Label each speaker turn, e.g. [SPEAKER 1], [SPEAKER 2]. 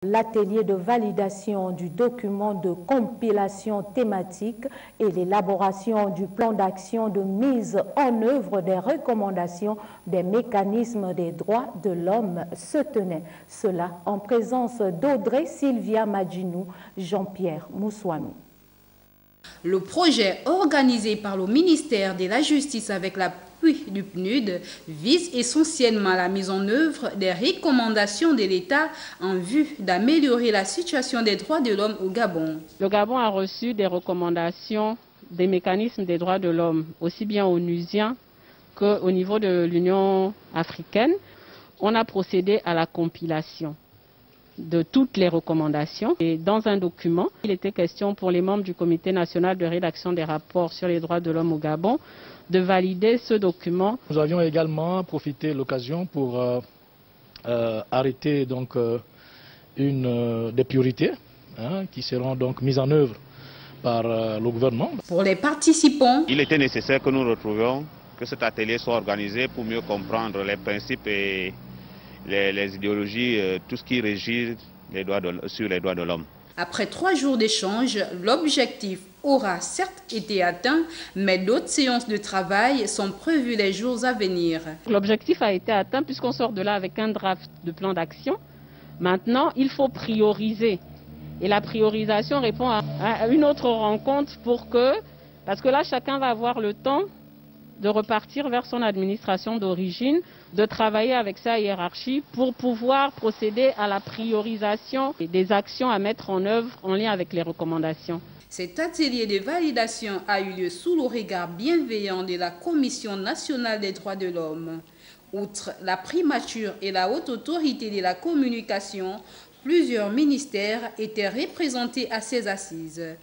[SPEAKER 1] L'atelier de validation du document de compilation thématique et l'élaboration du plan d'action de mise en œuvre des recommandations des mécanismes des droits de l'homme se tenait. Cela en présence d'Audrey Sylvia Madjinou, Jean-Pierre Moussoami.
[SPEAKER 2] Le projet organisé par le ministère de la Justice avec l'appui du PNUD vise essentiellement la mise en œuvre des recommandations de l'État en vue d'améliorer la situation des droits de l'homme au Gabon.
[SPEAKER 3] Le Gabon a reçu des recommandations des mécanismes des droits de l'homme, aussi bien onusiens qu'au niveau de l'Union africaine. On a procédé à la compilation de toutes les recommandations. Et dans un document, il était question pour les membres du Comité national de rédaction des rapports sur les droits de l'homme au Gabon de valider ce document.
[SPEAKER 4] Nous avions également profité de l'occasion pour arrêter donc des priorités qui seront donc mises en œuvre par le gouvernement.
[SPEAKER 2] Pour les participants,
[SPEAKER 5] il était nécessaire que nous retrouvions, que cet atelier soit organisé pour mieux comprendre les principes et les idéologies, tout ce qui régit sur les droits de l'homme.
[SPEAKER 2] Après 3 jours d'échange, l'objectif aura certes été atteint, mais d'autres séances de travail sont prévues les jours à venir.
[SPEAKER 3] L'objectif a été atteint puisqu'on sort de là avec un draft de plan d'action. Maintenant, il faut prioriser. Et la priorisation répond à une autre rencontre parce que là, chacun va avoir le temps de repartir vers son administration d'origine, de travailler avec sa hiérarchie pour pouvoir procéder à la priorisation des actions à mettre en œuvre en lien avec les recommandations.
[SPEAKER 2] Cet atelier de validation a eu lieu sous le regard bienveillant de la Commission nationale des droits de l'homme. Outre la primature et la haute autorité de la communication, plusieurs ministères étaient représentés à ces assises.